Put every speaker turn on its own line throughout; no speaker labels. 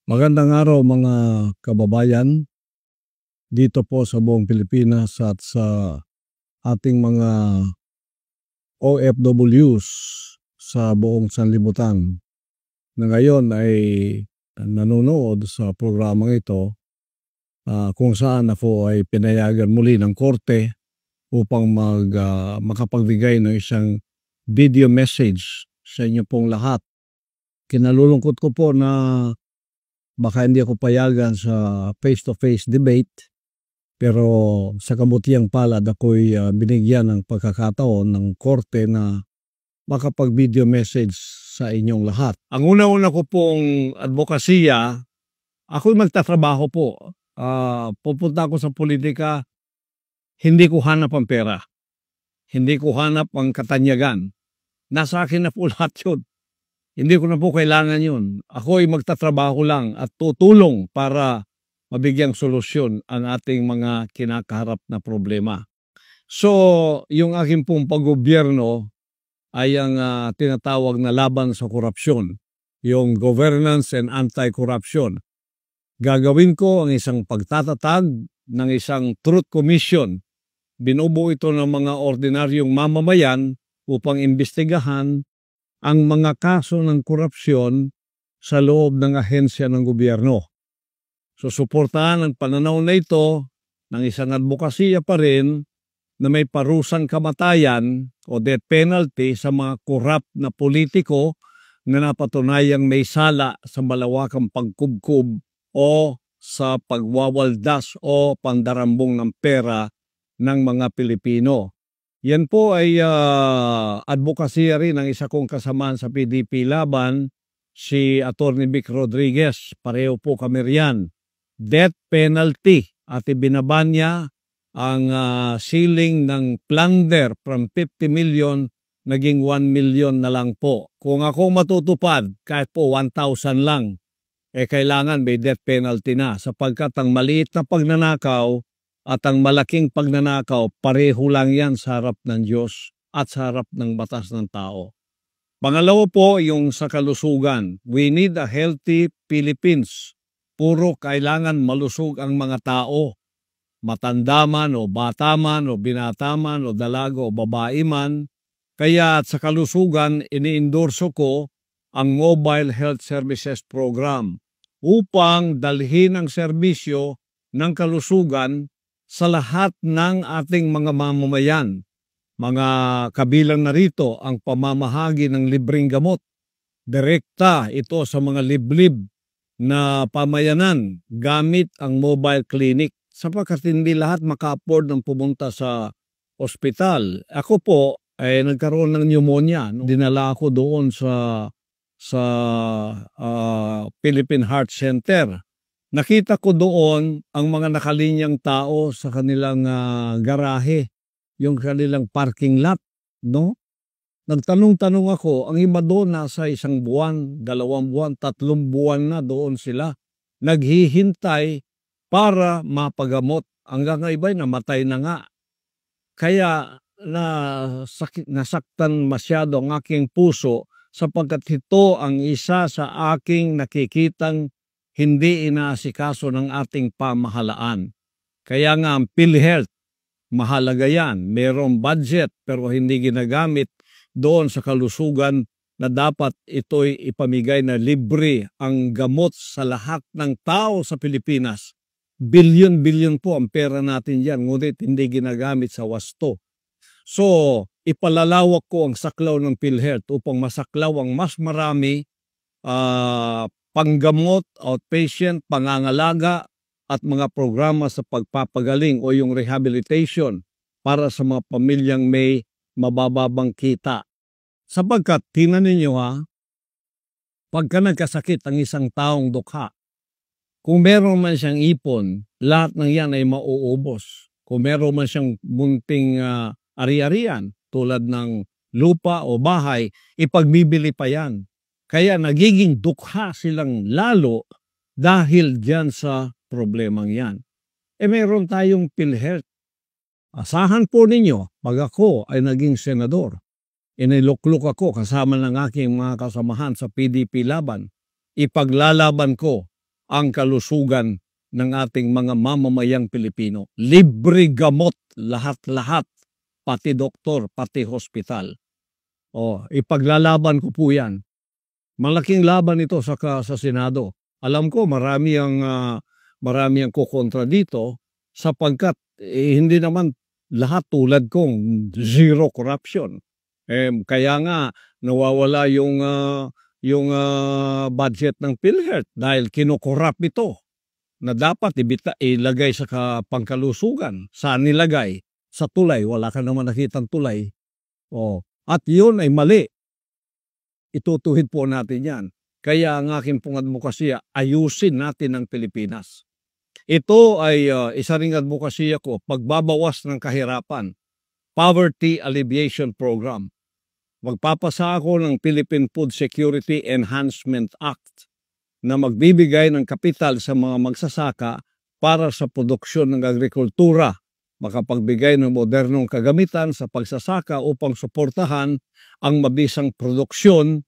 Magandang araw mga kababayan dito po sa buong Pilipinas at sa ating mga OFWs sa buong sanlibutan na ngayon ay nanonood sa programang ito kung saan ako ay pinayagan muli ng korte upang makapagbigay ng isang video message sa inyo pong lahat. Kinalulungkot ko po na baka hindi ako payagan sa face-to-face debate, pero sa kabutiang palad ako'y binigyan ng pagkakataon ng korte na makapag-video message sa inyong lahat. Ang una-una ko pong advokasya, ako'y magtatrabaho po. Pupunta ako sa politika, hindi ko hanap ang pera. Hindi ko hanap ang katanyagan. Nasa akin na po lahat yun. Hindi ko na po kailangan yun. Ako ay magtatrabaho lang at tutulong para mabigyang solusyon ang ating mga kinakaharap na problema. So, yung aking pong paggobyerno ay ang tinatawag na laban sa korupsyon, yung governance and anti-corruption. Gagawin ko ang isang pagtatatag ng isang truth commission. Binubuo ito ng mga ordinaryong mamamayan upang imbestigahan ang mga kaso ng korupsyon sa loob ng ahensya ng gobyerno. So, suportahan ang pananaw na ito ng isang advokasya pa rin na may parusang kamatayan o death penalty sa mga korap na politiko na napatunayang may sala sa malawakang pagkubkub o sa pagwawaldas o pandarambong ng pera ng mga Pilipino. Yan po ay advokasya rin ng isa kong kasamaan sa PDP Laban, si Atty. Vic Rodriguez. Pareho po kami riyan. Death penalty at ibinaban niya ang ceiling ng plunder from 50 million naging 1 million na lang po. Kung ako matutupad, kahit po 1,000 lang, kailangan may death penalty na sapagkat ang maliit na pagnanakaw at ang malaking pagnanakaw, pareho lang yan sa harap ng Diyos at sa harap ng batas ng tao. Pangalawa po, yung sa kalusugan. We need a healthy Philippines. Puro kailangan malusog ang mga tao. Matanda man o bata man o binata man o dalaga o babae man. Kaya sa kalusugan, ini-endorso ko ang Mobile Health Services Program upang dalhin ang serbisyo ng kalusugan sa lahat ng ating mga mamamayan. Mga kabilang na rito ang pamamahagi ng libreng gamot. Direkta ito sa mga liblib na pamayanan gamit ang mobile clinic sapagkat hindi lahat maka-afford ng pumunta sa ospital. Ako po ay nagkaroon ng pneumonia. Dinala ako doon sa Philippine Heart Center. Nakita ko doon ang mga nakalinyang tao sa kanilang garahe, yung kanilang parking lot, no? Nagtanong-tanong ako, ang iba doon nasa 1 buwan, 2 buwan, 3 buwan na doon sila. Naghihintay para mapagamot. Hanggang iba namatay na nga. Kaya nasaktan masyado ang aking puso sapagkat ito ang isa sa aking nakikitang hindi inaasikaso ng ating pamahalaan. Kaya nga ang PhilHealth, mahalaga yan. Mayroong budget pero hindi ginagamit doon sa kalusugan na dapat ito'y ipamigay na libre ang gamot sa lahat ng tao sa Pilipinas. Bilyon-bilyon po ang pera natin yan, ngunit hindi ginagamit sa wasto. So, ipalalawak ko ang saklaw ng PhilHealth upang masaklaw ang mas marami panggamot, outpatient, pangangalaga at mga programa sa pagpapagaling o yung rehabilitation para sa mga pamilyang may mabababang kita. Sapagkat, tingnan ninyo pagka nagkasakit ang isang taong dukha, kung meron man siyang ipon, lahat ng yan ay mauubos. Kung meron man siyang munting ari-arian tulad ng lupa o bahay, ipagbibili pa yan. Kaya nagiging dukha silang lalo dahil dyan sa problemang yan. Meron tayong PhilHealth. Asahan po ninyo, pag ako ay naging senador, inilukluk ako kasama ng aking mga kasamahan sa PDP Laban, ipaglalaban ko ang kalusugan ng ating mga mamamayang Pilipino. Libre gamot, lahat-lahat, pati doktor, pati hospital. Ipaglalaban ko po yan. Malaking laban ito sa Senado. Alam ko marami ang kukontra dito sapagkat hindi naman lahat tulad kong zero corruption. Kaya nga nawawala yung budget ng PhilHealth dahil kinokorrupt ito na dapat ilagay sa pangkalusugan. Saan nilagay? Sa tulay. Wala ka naman nakitang tulay. At yun ay mali. Itutuhid po natin yan. Kaya ang aking pong advokasya, ayusin natin ang Pilipinas. Ito ay isa ring advokasya ko, pagbabawas ng kahirapan. Poverty Alleviation Program. Magpapasa ako ng Philippine Food Security Enhancement Act na magbibigay ng kapital sa mga magsasaka para sa produksyon ng agrikultura, makapagbigay ng modernong kagamitan sa pagsasaka upang suportahan ang mabisang produksyon,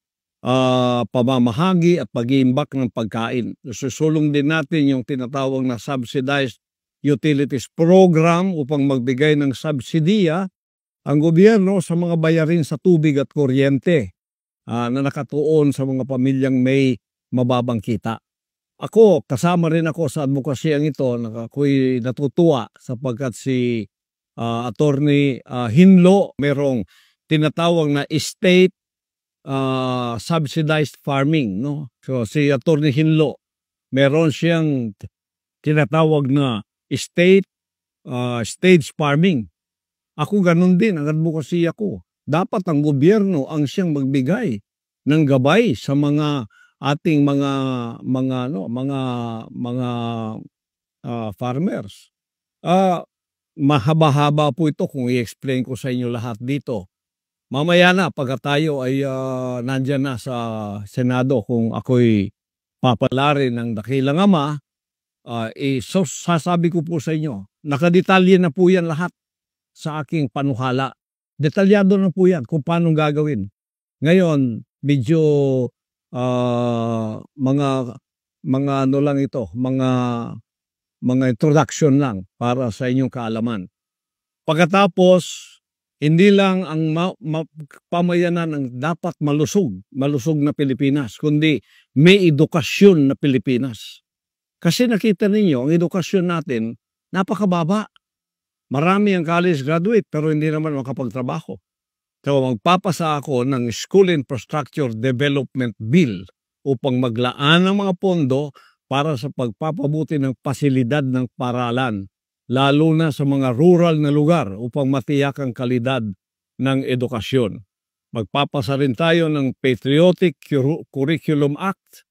pamamahagi at pag-iimbak ng pagkain. Susulong din natin yung tinatawag na Subsidized Utilities Program upang magbigay ng subsidiya ang gobyerno sa mga bayarin sa tubig at kuryente na nakatuon sa mga pamilyang may mababang kita. Ako, kasama rin ako sa advokasyang ito. Ako'y natutuwa sapagkat si Attorney Hinlo merong tinatawag na state subsidized farming. No? So si Attorney Hinlo meron siyang tinatawag na state stage farming. Ako ganun din ang advokasya ko. Dapat ang gobyerno ang siyang magbigay ng gabay sa mga ating mga farmers. Mahaba-haba po ito kung i-explain ko sa inyo lahat dito. Mamaya na pagka tayo ay nandyan na sa Senado kung ako'y papalarin ng dakilang ama, sasabi ko po sa inyo, nakadetalye na po yan lahat sa aking panuhala. Detalyado na po yan kung paano gagawin. Ngayon, medyo mga ano lang ito, mga introduction lang para sa inyong kaalaman. Pagkatapos, hindi lang ang pamayanan ang dapat malusog na Pilipinas, kundi may edukasyon na Pilipinas. Kasi nakita ninyo, ang edukasyon natin, napakababa. Marami ang college graduate pero hindi naman makapagtrabaho. So magpapasa ako ng School Infrastructure Development Bill upang maglaan ng mga pondo para sa pagpapabuti ng pasilidad ng paralan, lalo na sa mga rural na lugar upang matiyak ang kalidad ng edukasyon. Magpapasa rin tayo ng Patriotic Curriculum Act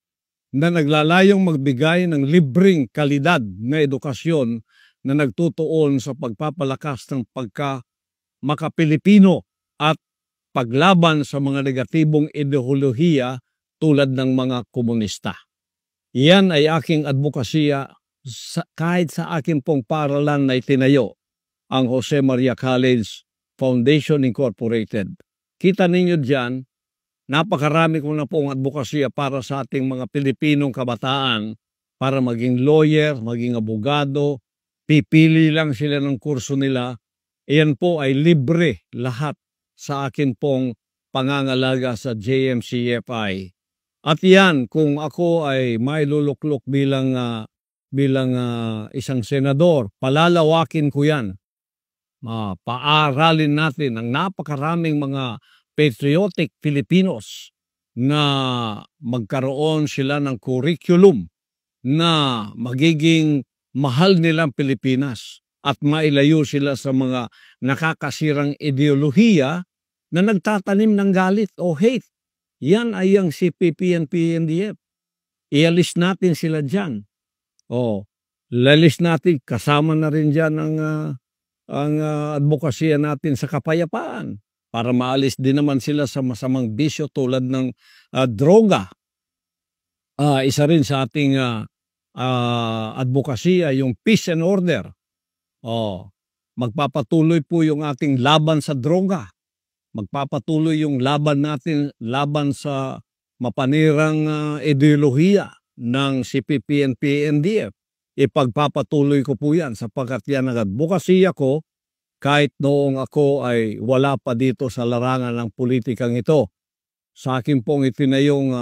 na naglalayong magbigay ng libreng kalidad na edukasyon na nagtutuon sa pagpapalakas ng pagka-makapilipino at paglaban sa mga negatibong ideolohiya tulad ng mga komunista. Iyan ay aking advokasya kahit sa aking pong paralan na itinayo, ang Jose Maria College Foundation Incorporated. Kita ninyo dyan, napakarami ko na pong advokasya para sa ating mga Pilipinong kabataan para maging lawyer, maging abogado. Pipili lang sila ng kurso nila. Iyan po ay libre lahat sa akin pong pangangalaga sa JMCFI. At yan, kung ako ay may luluklok bilang isang senador, palalawakin ko yan. Paaralin natin ang napakaraming mga patriotic Filipinos na magkaroon sila ng curriculum na magiging mahal nilang Pilipinas at mailayo sila sa mga nakakasirang ideolohiya na nagtatanim ng galit o hate. Yan ay ang CPP and PNDF. Ialis natin sila dyan. Lalis natin, kasama na rin dyan ang advokasya natin sa kapayapaan para maalis din naman sila sa masamang bisyo tulad ng droga. Isa rin sa ating advokasya yung peace and order. Magpapatuloy po yung ating laban sa droga. Magpapatuloy yung laban natin, laban sa mapanirang ideolohiya. ng CPP and PNDF. Ipagpapatuloy ko po yan sapagkat yan ang advokasya ko kahit noong ako ay wala pa dito sa larangan ng politikang ito. Sa akin pong itinayong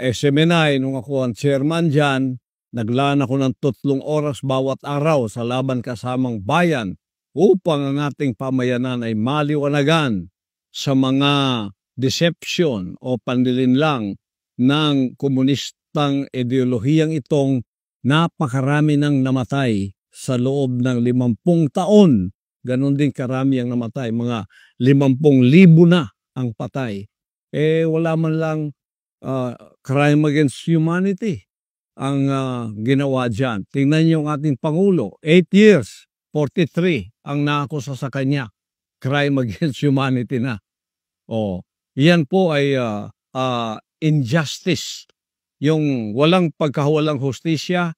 SMNI nung ako ang chairman dyan, naglaan ako ng 3 oras bawat araw sa laban kasamang bayan upang ang ating pamayanan ay maliwanagan sa mga deception o panlilinlang ng komunistang ideolohiyang itong napakarami ng namatay sa loob ng 50 taon. Ganon din karami ang namatay, mga 50,000 na ang patay. Wala man lang crime against humanity ang ginawa dyan. Tingnan niyo ang ating Pangulo, 8 years, 43 ang naakusa sa kanya. Crime against humanity na. Yan po ay injustice. Yung walang pagkawalang hustisya,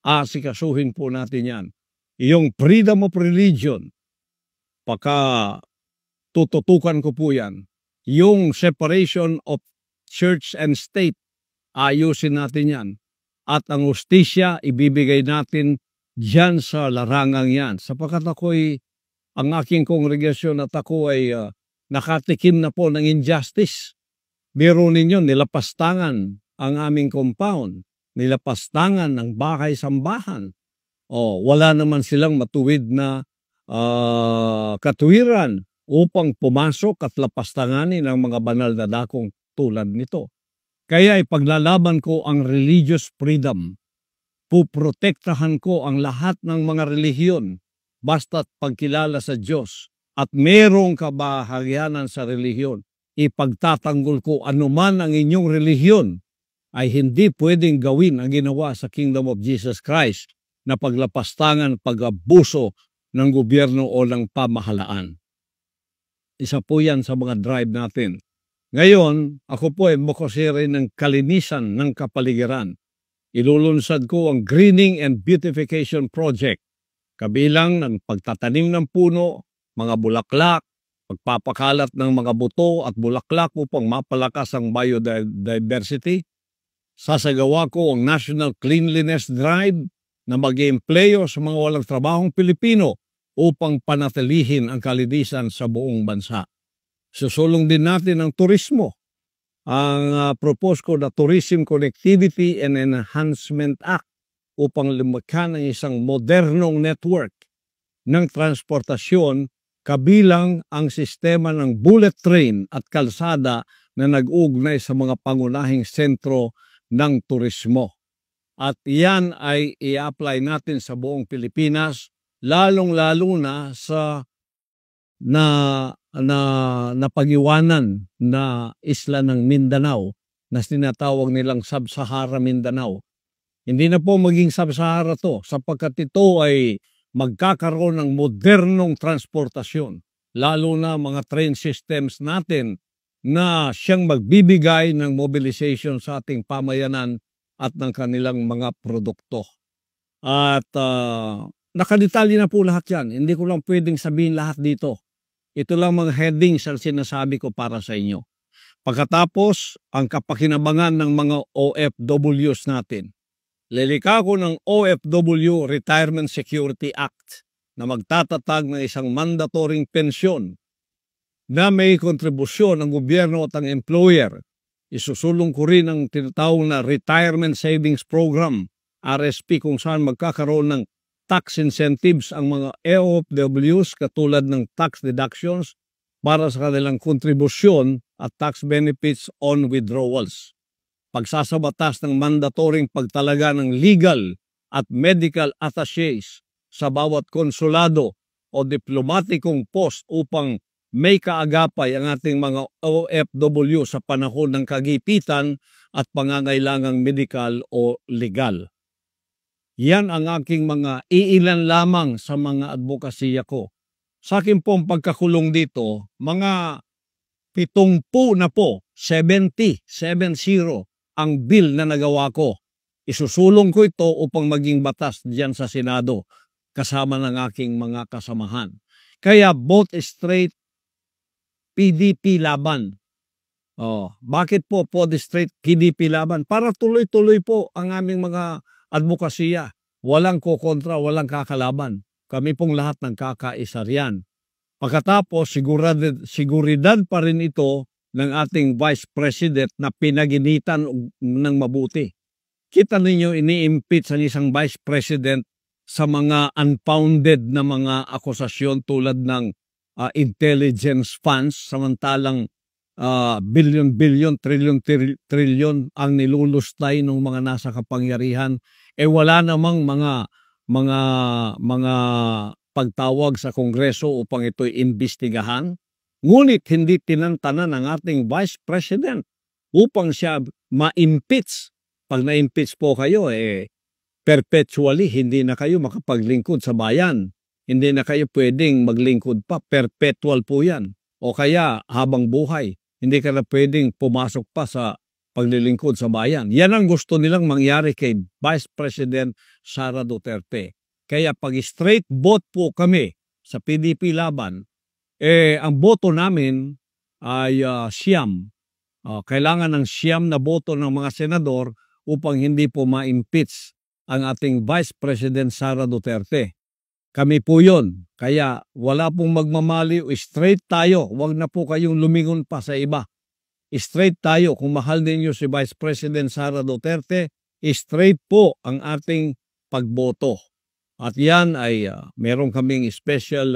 asikasuhin po natin yan. Yung freedom of religion, tututukan ko po yan. Yung separation of church and state, ayusin natin yan. At ang hustisya, ibibigay natin dyan sa larangang yan. Sapagkat ang aking kongregasyon at ako ay nakatikim na po ng injustice. Biro ninyo, nilapastangan ang aming compound, nilapastangan ng bahay-sambahan. Wala naman silang matuwid na katuwiran upang pumasok at lapastanganin ang mga banal na dakong tulad nito. Kaya ipaglalaban ko ang religious freedom. Puprotektahan ko ang lahat ng mga relihiyon basta't pagkilala sa Diyos at merong kabahagyanan sa relihiyon. Ipagtatanggol ko anuman ang inyong relihiyon ay hindi pwedeng gawin ang ginawa sa Kingdom of Jesus Christ na paglapastangan, pag-abuso ng gobyerno o ng pamahalaan. Isa po yan sa mga drive natin. Ngayon, ako po ay advocate ng kalinisan ng kapaligiran. Ilulunsad ko ang Greening and Beautification Project, kabilang ng pagtatanim ng puno, mga bulaklak, pagpapakalat ng mga buto at bulaklak upang mapalakas ang biodiversity. Sasagawa ko ang National Cleanliness Drive na mag-iempleyo sa mga walang trabahong Pilipino upang panatilihin ang kalinisan sa buong bansa. Susulong din natin ang turismo. Ang propose ko na Tourism Connectivity and Enhancement Act upang lumikha ng isang modernong network ng transportasyon kabilang ang sistema ng bullet train at kalsada na nag-ugnay sa mga pangunahing sentro ng turismo. At yan ay i-apply natin sa buong Pilipinas, lalong-lalo na sa napag-iwanan na isla ng Mindanao na tinatawag nilang Sub-Sahara Mindanao. Hindi na po maging Sub-Sahara to sapagkat ito ay magkakaroon ng modernong transportasyon, lalo na mga train systems natin na siyang magbibigay ng mobilization sa ating pamayanan at ng kanilang mga produkto. At nakadetalye na po lahat yan. Hindi ko lang pwedeng sabihin lahat dito. Ito lang mga headings ang sinasabi ko para sa inyo. Pagkatapos, ang kapakinabangan ng mga OFWs natin. Lilikha ko ng OFW Retirement Security Act na magtatatag ng isang mandatoring pensyon na may kontribusyon ng gobyerno at ang employer. Isusulong ko rin ang tinatawag na Retirement Savings Program, RSP, kung saan magkakaroon ng tax incentives ang mga OFWs katulad ng tax deductions para sa kanilang kontribusyon at tax benefits on withdrawals. Pagsasabatas ng mandatoring pagtalaga ng legal at medical attaches sa bawat konsulado o diplomatikong post upang may kaagapay ang ating mga OFW sa panahon ng kagipitan at pangangailangang medical o legal. Yan ang aking mga iilan lamang sa mga advokasya ko. Sa akin pong pagkakulong dito, mga 70 na po, 70 ang bill na nagawa ko. Isusulong ko ito upang maging batas diyan sa Senado kasama ng aking mga kasamahan. Kaya both straight PDP laban. Bakit po District PDP laban? Para tuloy-tuloy po ang aming mga advokasya. Walang kokontra, walang kakalaban. Kami pong lahat ng kakaisa riyan. Pagkatapos, siguridad pa rin ito ng ating Vice President na pinaginitan ng mabuti. Kita ninyo, ini-impeach ang isang Vice President sa mga unfounded na mga akusasyon tulad ng intelligence funds, samantalang billion, trillion ang nilulustay ng mga nasa kapangyarihan. Wala namang mga pagtawag sa Kongreso upang ito'y imbestigahan. Ngunit hindi tinantanan ng ating Vice President upang siya ma-impeach. Pag na-impeach po kayo, perpetually hindi na kayo makapaglingkod sa bayan. Hindi na kayo pwedeng maglingkod pa. Perpetual po yan. O kaya habang buhay, hindi ka na pwedeng pumasok pa sa paglilingkod sa bayan. Yan ang gusto nilang mangyari kay Vice President Sara Duterte. Kaya pag straight vote po kami sa PDP laban, ang boto namin ay siyam. Kailangan ng siyam na boto ng mga senador upang hindi po ma-impeach ang ating Vice President Sara Duterte. Kami po yun. Kaya wala pong magmamaliw. Straight tayo. Huwag na po kayong lumingon pa sa iba. Straight tayo. Kung mahal ninyo si Vice President Sara Duterte, straight po ang ating pagboto. At yan ay meron kaming special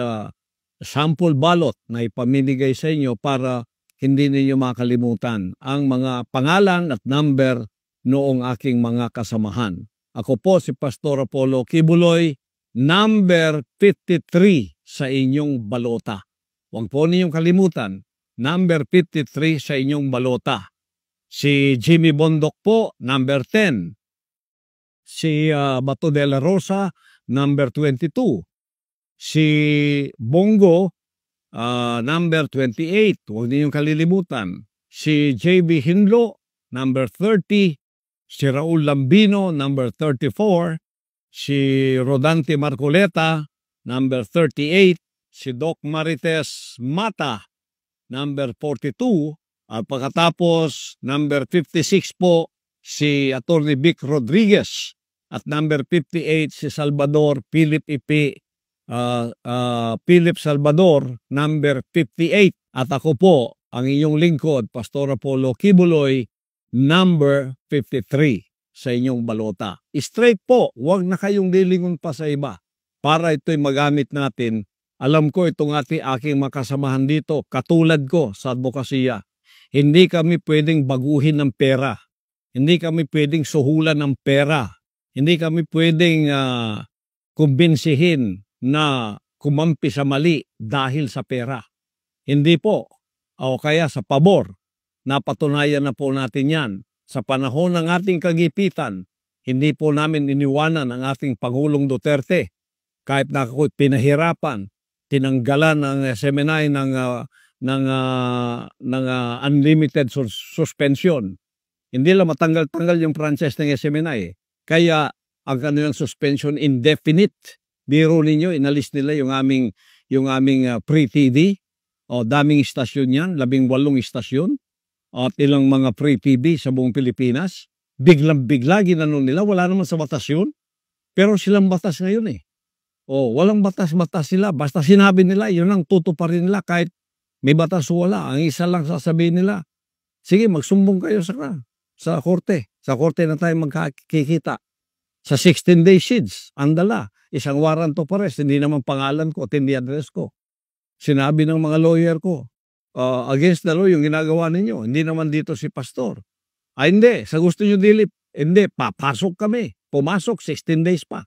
sample ballot na ipamimigay sa inyo para hindi ninyo makalimutan ang mga pangalan at number noong aking mga kasamahan. Ako po si Pastor Apollo Kibuloy, number 53 sa inyong balota. Huwag po ninyong kalimutan, number 53 sa inyong balota. Si Jimmy Bondok po, number 10. Si Bato de la Rosa, number 22. Si Bongo, number 28. Huwag ninyong kalilimutan. Si JB Hinlo, number 30. Si Raul Lambino, number 34. Si Rodante Marcoleta, number 38. Si Doc Marites Mata, number 42. At pagkatapos, number 56 po, si Atty. Vic Rodriguez. At number 58, si Salvador Philip Philip Salvador, number 58. At ako po, ang inyong lingkod, Pastor Apollo Kibuloy, number 53 sa inyong balota. Straight po, huwag na kayong lilingon pa sa iba para ito'y magamit natin. Alam ko itong aking makasamahan dito, katulad ko sa advokasya. Hindi kami pwedeng baguhin ng pera. Hindi kami pwedeng suhulan ng pera. Hindi kami pwedeng kumbinsihin na kumampi sa mali dahil sa pera. Hindi po. O kaya sa pabor. Napatunayan na po natin yan. Sa panahon ng ating kagipitan, hindi po namin iniwanan ang ating Pangulong Duterte. Kahit na ako'y pinahirapan, tinanggalan ng SMNI ng unlimited suspension. Hindi lang matanggal-tanggal yung franchise ng SMNI. Kaya ang kanilang suspension indefinite. Biro ninyo, inalis nila yung aming pre-TV. O daming istasyon yan, 18 istasyon. At ilang mga pre-TV sa buong Pilipinas. Biglang-bigla ginanon nila, wala naman sa batas yun. Pero silang batas ngayon eh. Walang batas-batas sila. Basta sinabi nila, yun ang tutuparin nila kahit may batas wala. Ang isa lang sasabihin nila, sige, magsumbong kayo sa korte. Sa korte na tayo magkikita. Sa 16-day siege, andala. Isang warrant of arrest, hindi naman pangalan ko at hindi address ko. Sinabi ng mga lawyer ko, against the law yung ginagawa ninyo. Hindi naman dito si pastor. Hindi. Sa gusto nyo dilip, hindi. Papasok kami. Pumasok, 16 days pa.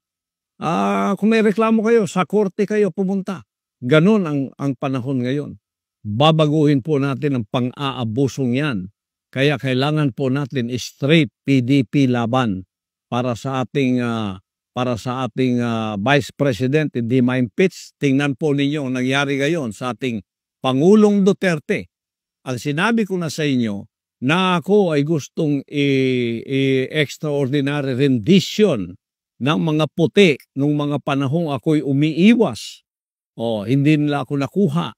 Kung may reklamo kayo, sa korte kayo pumunta. Ganon ang panahon ngayon. Babaguhin po natin ang pang-aabusong yan. Kaya kailangan po natin straight PDP laban para sa ating Vice President, hindi ma-impeach. Tingnan po ninyo ang nangyari ngayon sa ating Pangulong Duterte. Ang sinabi ko na sa inyo na ako ay gustong extraordinary rendition ng mga puti nung mga panahong ako'y umiiwas. Hindi nila ako nakuha.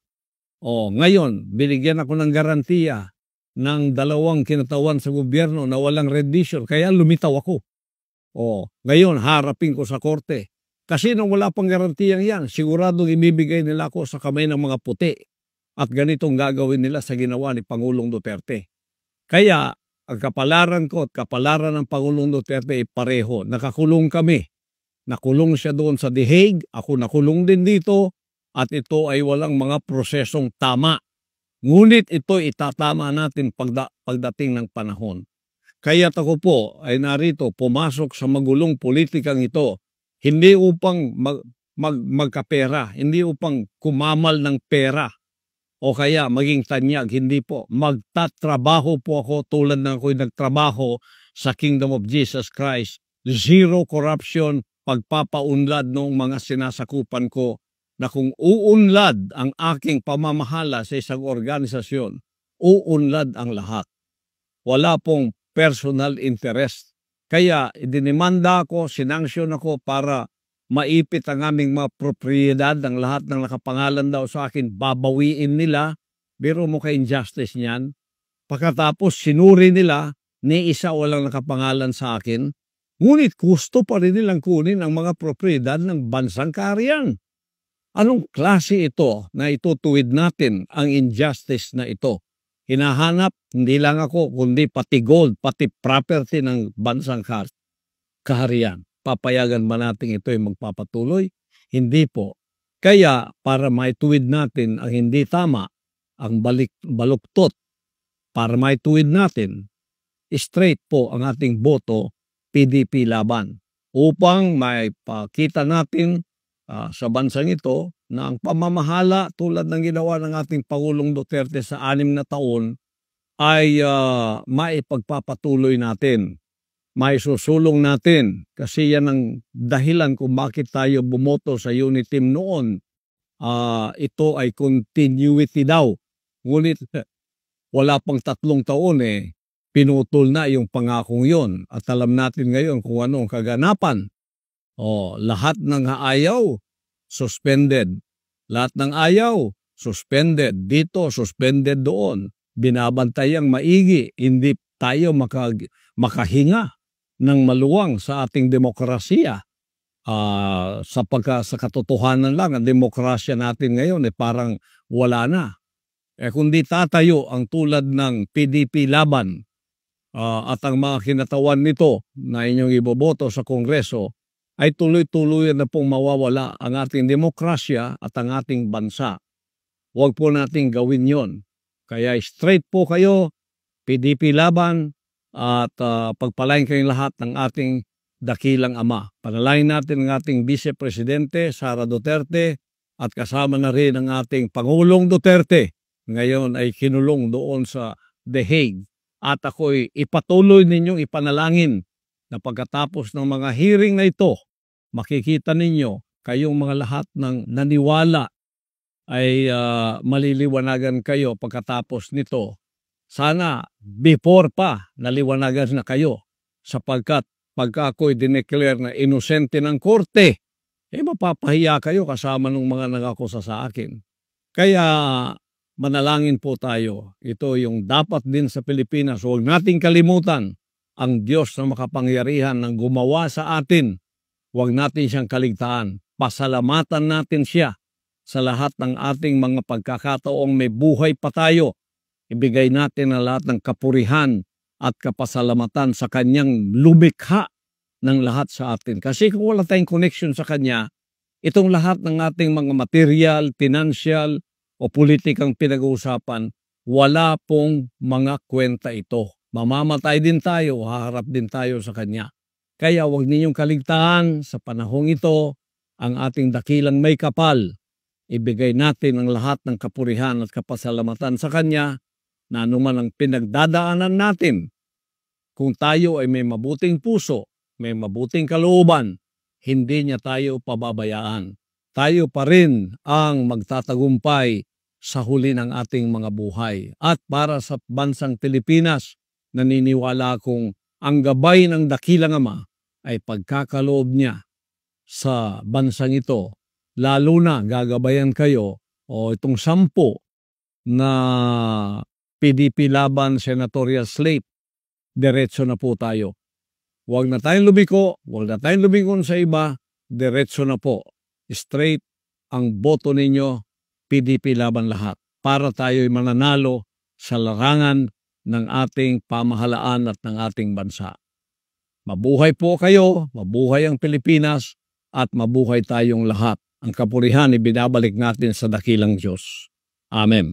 Ngayon, binigyan ako ng garantiya ng dalawang kinatawan sa gobyerno na walang rendition, kaya lumitaw ako. Ngayon, harapin ko sa korte. Kasi nung wala pang garantiyang yan, siguradong ibibigay nila ako sa kamay ng mga puti. At ganitong gagawin nila sa ginawa ni Pangulong Duterte. Kaya, ang kapalaran ko at kapalaran ng Pangulong Duterte ay pareho. Nakakulong kami. Nakulong siya doon sa The Hague, ako nakulong din dito, at ito ay walang mga prosesong tama. Ngunit ito itatama natin pagdating ng panahon. Kaya ako po ay narito pumasok sa magulong politikang ito, hindi upang magkapera, hindi upang kumamal ng pera, o kaya maging tanyag, hindi po. Magtatrabaho po ako tulad ng ako'y nagtrabaho sa Kingdom of Jesus Christ. Zero corruption, pagpapaunlad ng mga sinasakupan ko, na kung uunlad ang aking pamamahala sa isang organisasyon, uunlad ang lahat. Wala pong personal interest. Kaya idinimanda ako, sinanksyon ako para maipit ang aming mga propriedad, ang lahat ng nakapangalan daw sa akin, babawiin nila. Biro mo kay injustice niyan. Pagkatapos sinuri nila, ni isa walang nakapangalan sa akin. Ngunit gusto pa rin nilang kunin ang mga propriedad ng bansang kaharian. Anong klase ito na itutuwid natin ang injustice na ito? Hinahanap, hindi lang ako, kundi pati gold, pati property ng bansang kaharian. Papayagan ba natin ito ay magpapatuloy? Hindi po. Kaya para maituwid natin ang hindi tama, ang baluktot, para maituwid natin, straight po ang ating boto, PDP laban. Upang maipakita natin sa bansang ito na ang pamamahala tulad ng ginawa ng ating Pangulong Duterte sa 6 na taon ay maipagpapatuloy natin. Maisusulong natin kasi yan ang dahilan kung bakit tayo bumoto sa unit team noon. Ito ay continuity daw. Ngunit wala pang 3 taon pinutol na yung pangakong yon. At alam natin ngayon kung ano ang kaganapan. Lahat ng ayaw, suspended. Lahat ng ayaw, suspended. Dito, suspended doon. Binabantayang maigi, hindi tayo makahinga ng maluwang sa ating demokrasya. Sa katotohanan lang, ang demokrasya natin ngayon parang wala na. Kundi tatayo ang tulad ng PDP laban at ang mga kinatawan nito na inyong iboboto sa Kongreso, ay tuloy-tuloy na pong mawawala ang ating demokrasya at ang ating bansa. Huwag po nating gawin yon. Kaya straight po kayo, PDP laban, at pagpalain kayong lahat ng ating dakilang ama. Panalain natin ang ating Vice Presidente, Sara Duterte, at kasama na rin ang ating Pangulong Duterte. Ngayon ay kinulong doon sa The Hague. At ako'y ipatuloy ninyong ipanalangin na pagkatapos ng mga hearing na ito, makikita ninyo kayong mga lahat ng naniwala ay maliliwanagan kayo pagkatapos nito. Sana before pa naliwanagan na kayo sapagkat pagka ako'y dineclare na inosente ng korte, mapapahiya kayo kasama ng mga nag-akusa sa akin. Kaya manalangin po tayo. Ito yung dapat din sa Pilipinas. Huwag nating kalimutan ang Diyos na makapangyarihan ng gumawa sa atin. Huwag natin siyang kaligtaan. Pasalamatan natin siya sa lahat ng ating mga pagkakataong may buhay pa tayo. Ibigay natin ang lahat ng kapurihan at kapasalamatan sa kanyang lumikha ng lahat sa atin. Kasi kung wala tayong connection sa kanya, itong lahat ng ating mga material, financial o politikang pinag-uusapan, wala pong mga kwenta ito. Mamamatay din tayo, haharap din tayo sa kanya. Kaya huwag ninyong kaligtaan sa panahong ito ang ating dakilang may kapal. Ibigay natin ang lahat ng kapurihan at kapasalamatan sa kanya na anuman ang pinagdadaanan natin. Kung tayo ay may mabuting puso, may mabuting kalooban, hindi niya tayo pababayaan. Tayo pa rin ang magtatagumpay sa huli ng ating mga buhay. At para sa bansang Pilipinas, naniniwala akong ang gabay ng dakilang ama ay pagkakaloob niya sa bansang ito. Lalo na gagabayan kayo o itong 10 na PDP laban senatorial slate. Diretso na po tayo. Huwag na tayong lumiko, huwag na tayong lumingon sa iba, diretso na po. Straight ang boto ninyo, PDP laban lahat, para tayo'y mananalo sa larangan ng ating pamahalaan at ng ating bansa. Mabuhay po kayo, mabuhay ang Pilipinas, at mabuhay tayong lahat. Ang kapurihan ibinabalik natin sa dakilang Diyos. Amen.